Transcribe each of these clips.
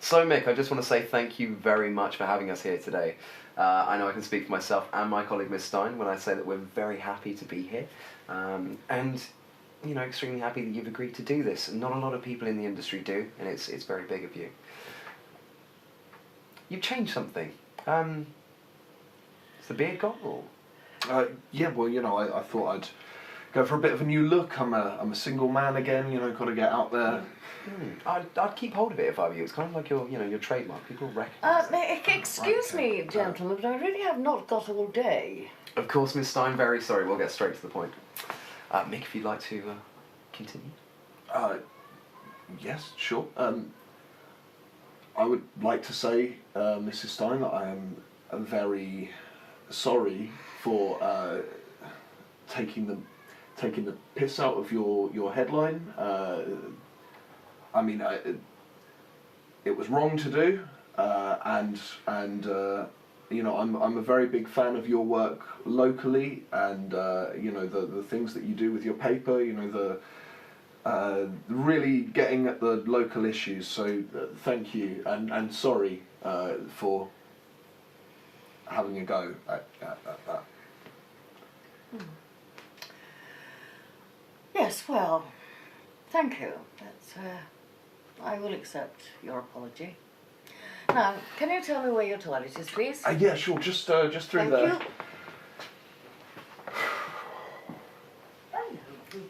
So Mick, I just want to say thank you very much for having us here today. I know I can speak for myself and my colleague Ms Stein when I say that we're very happy to be here, and you know, extremely happy that you've agreed to do this. Not a lot of people in the industry do, and it's very big of you. You've changed something. Is the beard gone, or? Yeah, well, you know, I thought I'd go for a bit of a new look. I'm a single man again, you know, got to get out there. I'd keep hold of it if I were you. It's kind of like your trademark. People recognise it. Excuse me, gentlemen, but I really have not got all day. Of course, Miss Stein, very sorry. We'll get straight to the point. Mick, if you'd like to continue. Yes, sure. I would like to say, Mrs. Stein, that I am very sorry for taking the piss out of your headline. I mean, it was wrong to do, and you know, I'm a very big fan of your work locally, and you know, the things that you do with your paper. You know, really getting at the local issues. So thank you, and sorry for having a go at that. Yes, well, thank you. That's, I will accept your apology. Now, can you tell me where your toilet is, please? Yeah, sure. Just through Thank there. you.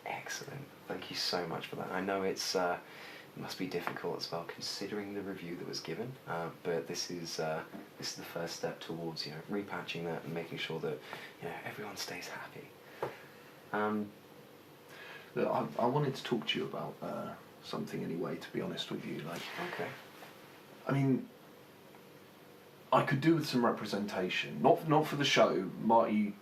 Excellent. Thank you so much for that. I know it must be difficult as well, considering the review that was given. But this is the first step towards repatching that and making sure that everyone stays happy. Look, I wanted to talk to you about something anyway. To be honest with you, like. Okay. I mean, I could do with some representation. Not for the show. Marty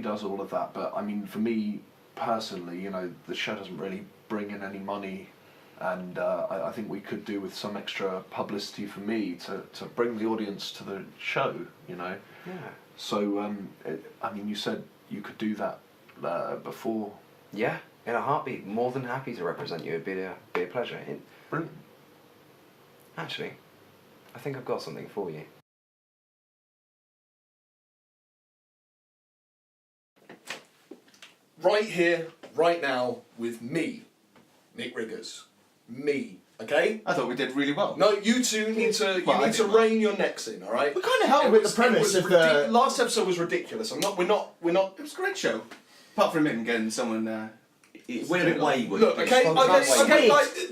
does all of that. But I mean, for me personally, you know, the show doesn't really bring in any money, and I think we could do with some extra publicity for me to bring the audience to the show. You know. Yeah. So I mean, you said you could do that before. Yeah, in a heartbeat. More than happy to represent you. It'd be a pleasure. Brilliant. Actually, I think I've got something for you. Right here, right now, with me, Mick Riggers. Me, okay? I thought we did really well. No, you two need to rein your necks in, all right? We kind of helped with the premise of the last episode was ridiculous. We're not. It was a great show, apart from him getting someone. It went a bit wayward. Look, okay,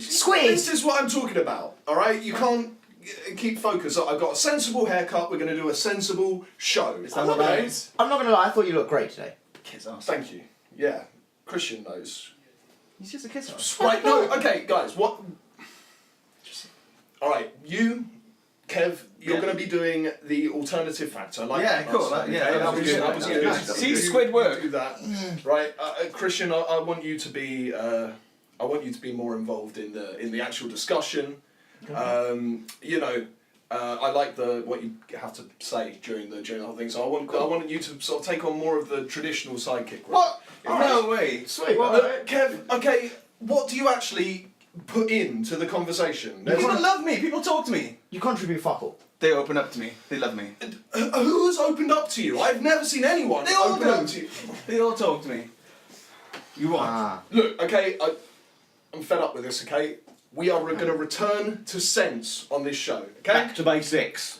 Squid. This is what I'm talking about, all right? You can't keep focused. I've got a sensible haircut. We're going to do a sensible show. Is that what that is? I'm not going to lie, I thought you looked great today. Kiss ass. Thank you. Yeah, Krishian knows. He's just a kiss ass. Right, no, okay, guys, what... Alright, you, Kev, you're going to be doing the alternative facts. I like that. Cool. That was good. That was good. See squid work. Do that. Right, Krishian, I want you to be... I want you to be more involved in the actual discussion. You know, I like what you have to say during the whole thing. So I wanted you to sort of take on more of the traditional sidekick role. What? No way. Sweet. Kev, okay, what do you actually put into the conversation? People love me. People talk to me. You contribute fuck all. They open up to me. They love me. Who's opened up to you? I've never seen anyone They all open do. up to you. They all talk to me. You what? Look, okay, I'm fed up with this, okay? We are going to return to sense on this show, okay? Back to basics.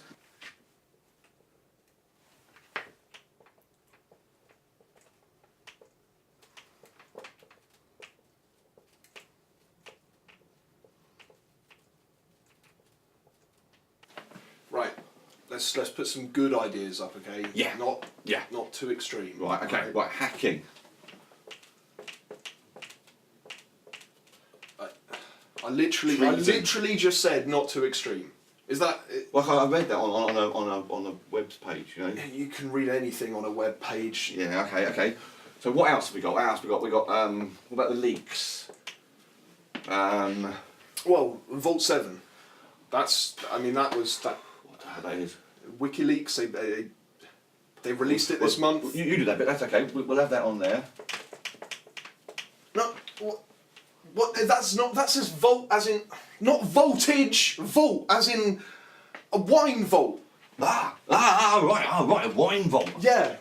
Right, let's put some good ideas up, okay? Yeah. Not too extreme. Right, okay, right, hacking. I literally just said not too extreme. Is that? Well, I read that on a web page, you know. You can read anything on a web page. Yeah, okay. So what else have we got? We got what about the leaks? Well, Vault 7. That was that. What the hell that is? WikiLeaks. They released it this month. You do that bit. That's okay. We'll have that on there. No. What? What? That's not. That says volt as in not voltage. Volt as in a wine vault. Right, a wine vault. Yeah.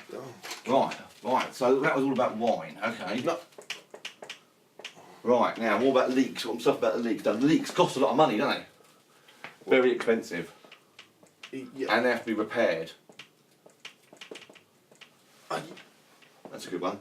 Right, so that was all about wine, okay. No. Right, now, what about leaks? What stuff about the leaks? The leaks cost a lot of money, don't they? Very expensive. Yeah. And they have to be repaired. That's a good one.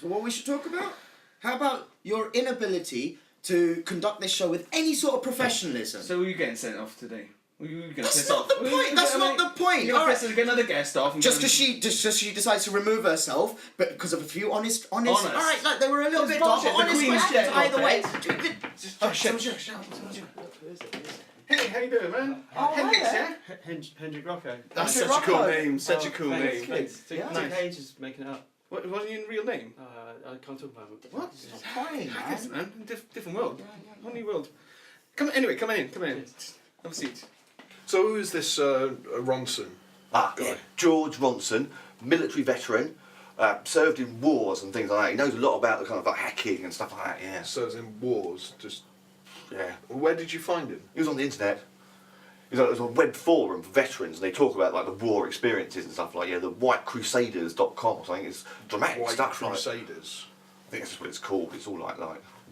So what we should talk about? How about your inability to conduct this show with any sort of professionalism? So were you getting sent off today? Were you getting That's sent not off? the point. That's not the point. You're All right. to get another guest off. And Just go- because she decides to remove herself, but because of a few honest. All Honest. right, like they were a little It's bit dark, but bullshit. The honest Queen's questions jet either off, way. Oh shit! Hey, how you doing, man? Hendrix, yeah? Hendrik Rocco. That's Hendrik such a cool Rocco. name. Such a cool Thanks, name. thanks. Took Yeah. ages making it up. What was your real name? I can't talk about it. What? Fine, Hackers, man. man. Different world. Whole new world. Come in. Anyway, come in. Have a seat. So who is this Ronson? Yeah, George Ronson, military veteran, served in wars and things like that. He knows a lot about the kind of like hacking and stuff like that, yeah. Serves in wars. Just. Yeah. Where did you find him? He was on the internet. There's a web forum for veterans, and they talk about like the war experiences and stuff like the whitecrusaders.com or something. It's dramatic White stuff. Crusaders. I think that's what it's called. It's all like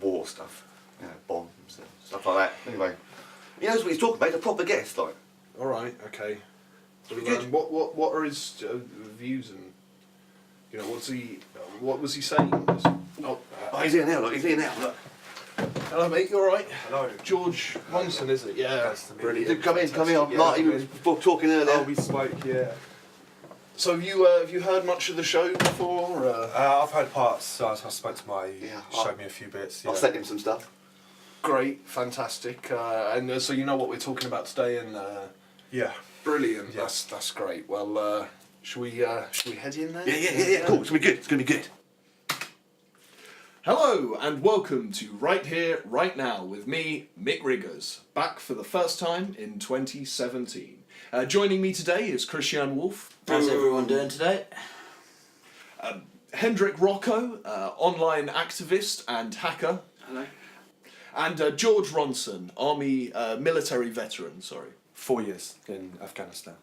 war stuff, bombs and stuff like that. Anyway, he knows what he's talking about. He's a proper guest, like. All right. Okay. So, Good. what are his views and what was he saying? Oh, he's here now. Look, he's here now. Look. Hello, mate. You all right? Hello. George Ronson, is it? Yeah. Nice to meet you. Brilliant. Come in. Fantastic. Yeah. Marty, we were talking earlier. Oh, we spoke, yeah. So have you heard much of the show before? I've heard parts, so I spoke to Marty, Yeah, showed me a few bits. Yeah. I sent him some stuff. Great, fantastic, and so you know what we're talking about today, and Yeah. brilliant. Yeah. That's great. Well, should we head in there? Yeah. Cool. It's gonna be good. It's gonna be good. Hello and welcome to Right Here, Right Now with me, Mick Riggers, back for the first time in 2017. Joining me today is Krishian Wolf. How's everyone doing today? Hendrik Rocco, online activist and hacker. Hello. And George Ronson, Army military veteran, sorry. 4 years in Afghanistan.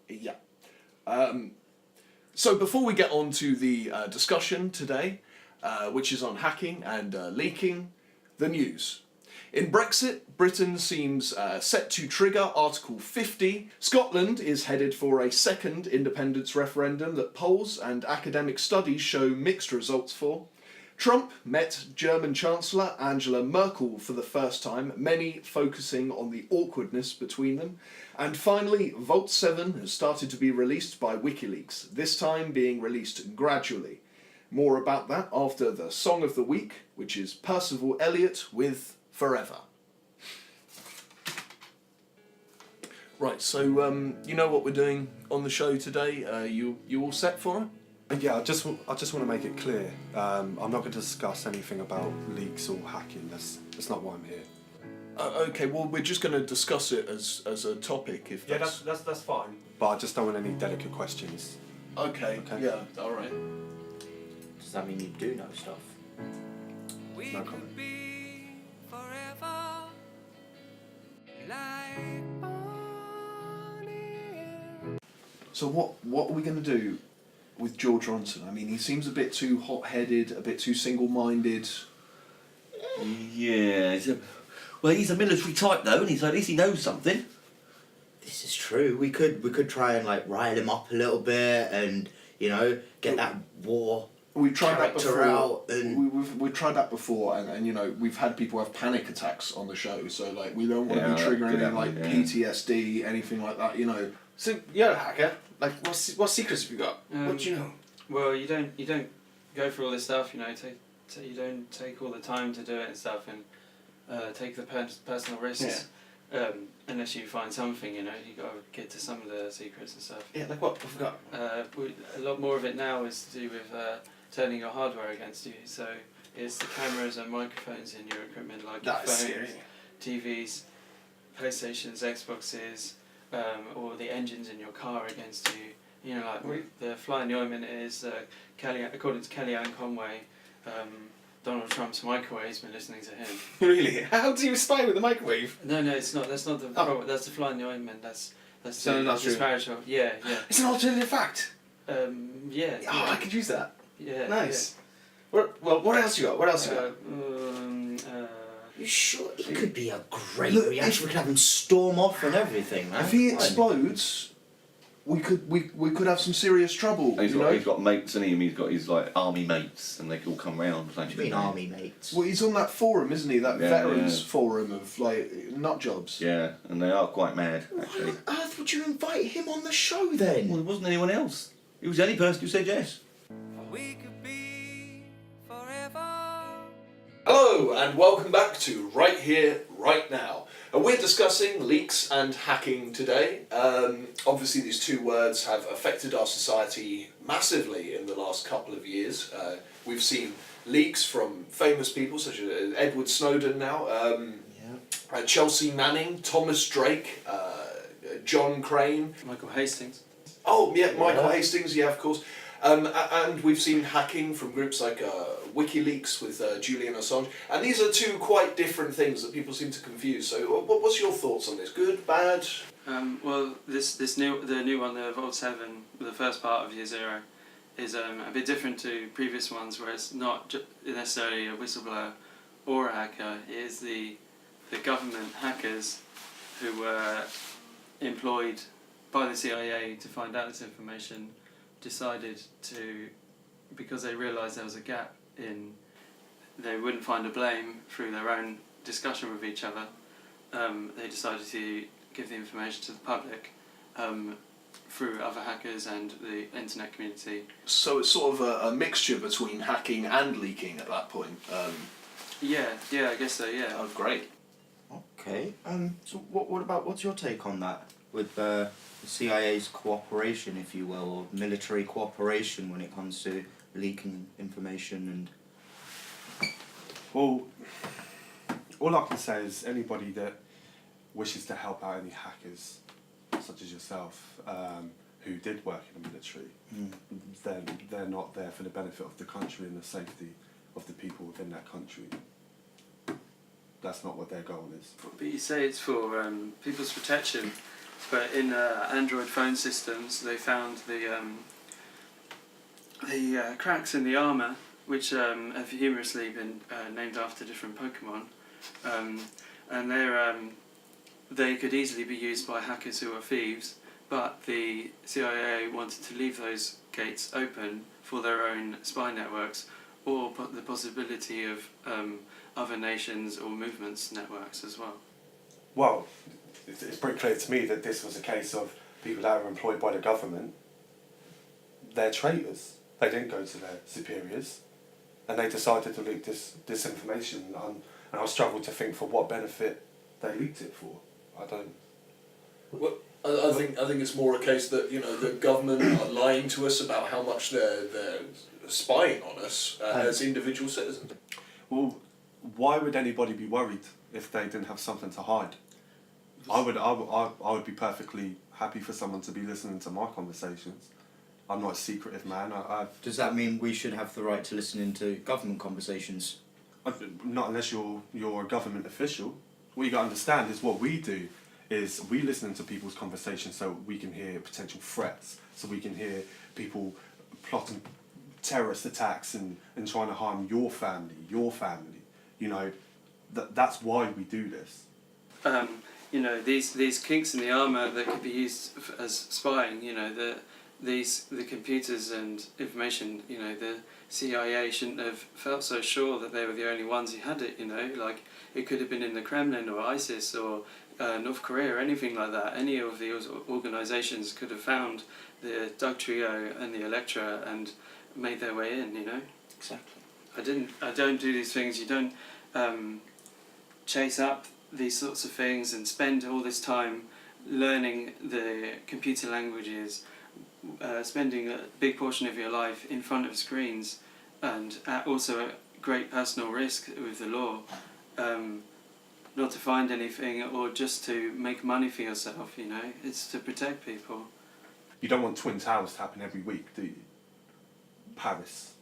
Yeah. So before we get on to the discussion today, which is on hacking and leaking, the news. In Brexit, Britain seems set to trigger Article 50. Scotland is headed for a second independence referendum that polls and academic studies show mixed results for. Trump met German Chancellor Angela Merkel for the first time, many focusing on the awkwardness between them. And finally, Vault 7 has started to be released by WikiLeaks, this time being released gradually. More about that after the Song of the Week, which is Percivial Elliot with Forever. Right, so you know what we're doing on the show today? You all set for it? Yeah, I just want to make it clear. I'm not going to discuss anything about leaks or hacking. That's not why I'm here. Okay, well we're just going to discuss it as a topic. If Yeah, that's fine. But I just don't want any delicate questions. Okay. Okay. Yeah. All right. Does that mean you do know stuff? No comment. So what are we going to do with George Ronson? I mean, he seems a bit too hot-headed, a bit too single-minded. Yeah. He's a military type though, and at least he knows something. This is true. We could try and like rile him up a little bit, and get that war We've tried that character before. out. And We've tried that before, and we've had people have panic attacks on the show. So like we don't want to Yeah, be triggering yeah, any like yeah. PTSD, anything like that. So you're a hacker. Like, what secrets have you got? What do you know? Well, you don't go through all this stuff. You don't take all the time to do it and stuff, and take the personal risks. Unless you find something, you got to get to some of the secrets and stuff. Yeah, like what? I forgot. A lot more of it now is to do with turning your hardware against you. So it's the cameras and microphones in your equipment, like your That's phones, scary. TVs, PlayStations, Xboxes, or the engines in your car against you. You know, like the fly in the ointment is according to Kellyanne Conway, Donald Trump's microwave's been listening to him. Really? How do you spy with the microwave? No, it's not. That's not the problem. That's the fly in the ointment. That's So the that's true. disparaging. Yeah. It's an alternative fact. Yeah. Oh, I could use that. Yeah. Nice. Well, what else you got? What else you got? You sure? It could be a great Look, reaction. We could have him storm off and everything, man. If he Fine. explodes, we could have some serious trouble. He's you know? got mates in him. He's got his like army mates, and they can all come round. What do you mean army mates? Well, he's on that forum, isn't he? That Yeah, veterans yeah. forum of like nut jobs. Yeah, and they are quite mad actually. Why on earth would you invite him on the show then? Well, there wasn't anyone else. He was the only person who said yes. We could be forever. Hello, and welcome back to Right Here, Right Now. We're discussing leaks and hacking today. Obviously, these two words have affected our society massively in the last couple of years. We've seen leaks from famous people such as Edward Snowden now, Chelsea Manning, Thomas Drake, John Crane. Michael Hastings. Oh, yeah, Michael Hastings, yeah, of course. And we've seen hacking from groups like WikiLeaks with Julian Assange. And these are two quite different things that people seem to confuse. So what's your thoughts on this? Good, bad? Well, the new one, the Vault 7, the first part of Year Zero, is a bit different to previous ones, where it's not necessarily a whistleblower or a hacker. It is the government hackers who were employed by the CIA to find out this information, decided to, because they realised there was a gap in, they wouldn't find a blame through their own discussion with each other, they decided to give the information to the public through other hackers and the internet community. So it's sort of a mixture between hacking and leaking at that point. Yeah, I guess so, yeah. Oh, great. Okay. So what's your take on that with the CIA's cooperation, if you will, or military cooperation when it comes to leaking information and? Well, all I can say is anybody that wishes to help out any hackers, such as yourself, who did work in the military, then they're not there for the benefit of the country and the safety of the people within that country. That's not what their goal is. But you say it's for people's protection, but in Android phone systems they found the cracks in the armour, which have humorously been named after different Pokemon, and they could easily be used by hackers who are thieves, but the CIA wanted to leave those gates open for their own spy networks, or the possibility of other nations or movements networks as well. Well, it's pretty clear to me that this was a case of people that were employed by the government. They're traitors. They didn't go to their superiors, and they decided to leak this information. And I struggle to think for what benefit they leaked it for. I don't. Well, I think it's more a case that the government are lying to us about how much they're spying on us as individual citizens. Well, why would anybody be worried if they didn't have something to hide? I would be perfectly happy for someone to be listening to my conversations. I'm not a secretive man. Does that mean we should have the right to listen into government conversations? Not unless you're a government official. What you got to understand is what we do is we listen into people's conversations so we can hear potential threats, so we can hear people plotting terrorist attacks and trying to harm your family. That's why we do this. These kinks in the armour that could be used as spying, the computers and information, the CIA shouldn't have felt so sure that they were the only ones who had it, like it could have been in the Kremlin or ISIS or North Korea or anything like that. Any of these organisations could have found the Doug Trio and the Electra and made their way in, Exactly. I don't do these things. You don't chase up these sorts of things and spend all this time learning the computer languages, spending a big portion of your life in front of screens, and also at great personal risk with the law, not to find anything or just to make money for yourself, it's to protect people. You don't want Twin Towers to happen every week, do you? Paris,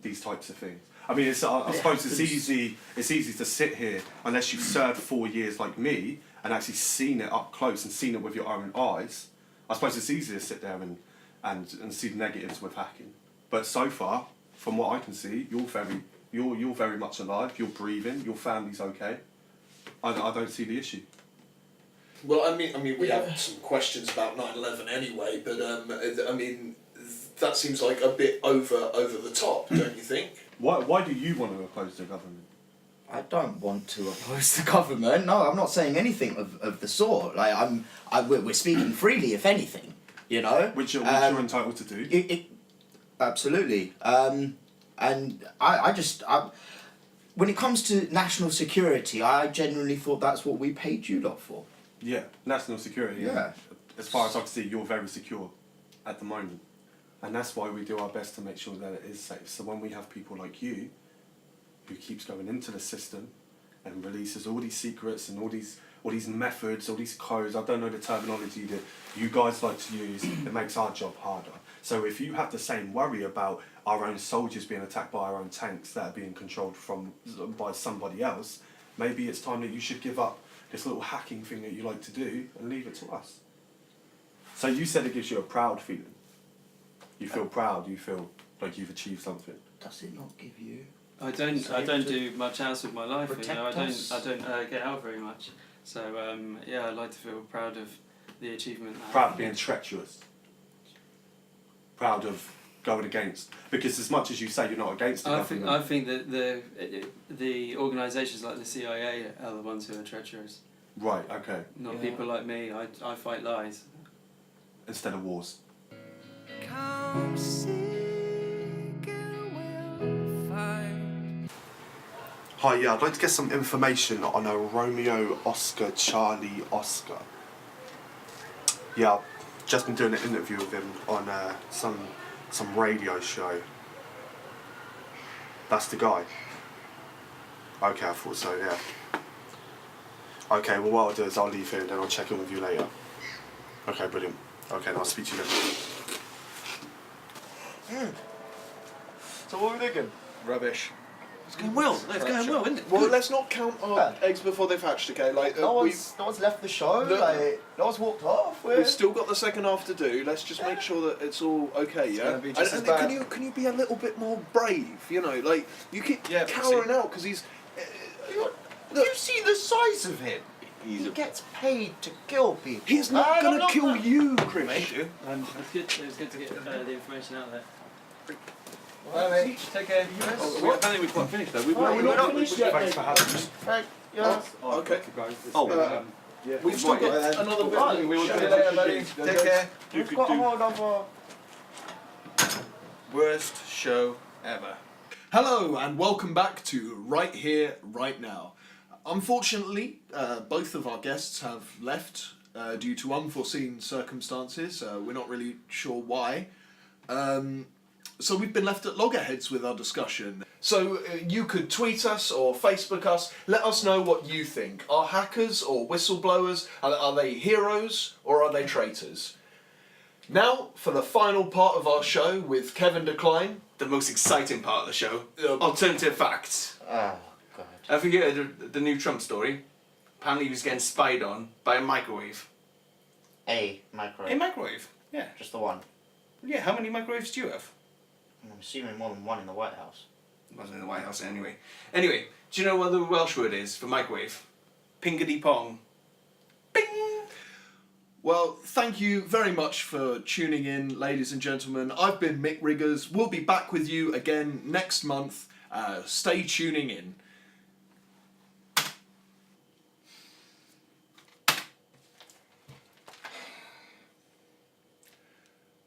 these types of things. I mean, I suppose it's easy to sit here unless you've served 4 years like me and actually seen it up close and seen it with your own eyes. I suppose it's easy to sit there and see the negatives with hacking. But so far, from what I can see, you're very much alive. You're breathing. Your family's okay. I don't see the issue. Well, I mean, we have some questions about 9/11 anyway, but I mean, that seems like a bit over the top, don't you think? Why do you want to oppose the government? I don't want to oppose the government. No, I'm not saying anything of the sort. Like we're speaking freely, if anything. You know, Which you're entitled to do. Absolutely. And I when it comes to national security, I genuinely thought that's what we paid you lot for. Yeah, national security. Yeah. As far as I can see, you're very secure at the moment. And that's why we do our best to make sure that it is safe. So when we have people like you, who keeps going into the system and releases all these secrets and all these methods, all these codes, I don't know the terminology that you guys like to use, it makes our job harder. So if you have the same worry about our own soldiers being attacked by our own tanks that are being controlled by somebody else, maybe it's time that you should give up this little hacking thing that you like to do and leave it to us. So you said it gives you a proud feeling. You feel proud, you feel like you've achieved something. Does it not give you? I don't do much else with my life. You know, I don't get out very much. So yeah, I'd like to feel proud of the achievement. Proud of being treacherous. Proud of going against. Because as much as you say you're not against the government. I think that the organisations like the CIA are the ones who are treacherous. Right, okay. Not people like me. I fight lies. Instead of wars. Come seek and we'll find. Hi, yeah, I'd like to get some information on a Romeo Oscar Charlie Oscar. Yeah, I've just been doing an interview with him on some radio show. That's the guy. Okay, I thought so, yeah. Okay, well what I'll do is I'll leave here and then I'll check in with you later. Okay, brilliant. Okay, then I'll speak to you later. So what are we thinking? Rubbish. It's going well. No, it's going well, isn't it? Well, Good. let's not count our eggs before they've hatched, okay? Like No one's left the show. No one's walked off. we've still got the second half to do. Let's just make sure that it's all okay. It's Yeah. gonna be just as bad. Can you be a little bit more brave? You know, like you keep Yeah, cowering out because he's. Do you see the size of him? He gets paid to kill people. He's not And I'm gonna kill you, Chris. It's good to get the information out there. Bye, mate. Take care. I don't think we've quite finished though. We're not finished yet. Thanks for having me. Right, yeah. Okay. Oh, We've still got another bit. Right, We will see you later, buddy. Take care. We've got a hold of worst show ever. Hello and welcome back to Right Here, Right Now. Unfortunately, both of our guests have left due to unforeseen circumstances. We're not really sure why. So we've been left at loggerheads with our discussion. So you could tweet us or Facebook us. Let us know what you think. Are hackers or whistleblowers, are they heroes or are they traitors? Now for the final part of our show with Kevin Decline. The most exciting part of the show. Alternative facts. Oh, God. Have you heard the new Trump story? Apparently he was getting spied on by a microwave. A microwave. A microwave? Yeah. Just the one. Yeah, how many microwaves do you have? I'm assuming more than one in the White House. It wasn't in the White House anyway. Anyway, do you know what the Welsh word is for microwave? Pingedy pong. Bing! Well, thank you very much for tuning in, ladies and gentlemen. I've been Mick Riggers. We'll be back with you again next month. Stay tuning in.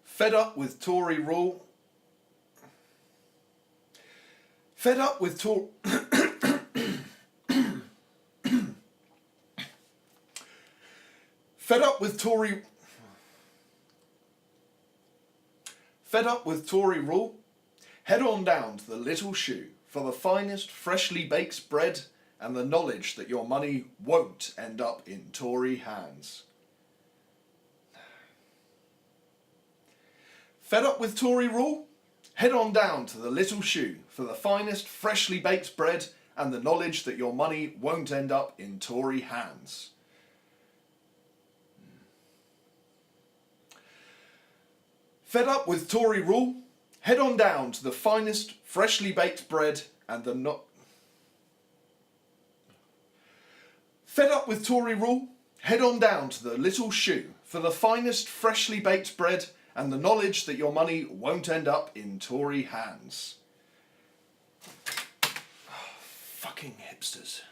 Fed up with Tory rule. Fed up with Tory... Fed up with Tory... Fed up with Tory rule? Head on down to the Little Shoe for the finest freshly baked bread and the knowledge that your money won't end up in Tory hands. Fed up with Tory rule? Head on down to the Little Shoe for the finest freshly baked bread and the knowledge that your money won't end up in Tory hands. Fed up with Tory rule? Head on down to the finest freshly baked bread and the Fed up with Tory rule? Head on down to the Little Shoe for the finest freshly baked bread and the knowledge that your money won't end up in Tory hands. Fucking hipsters.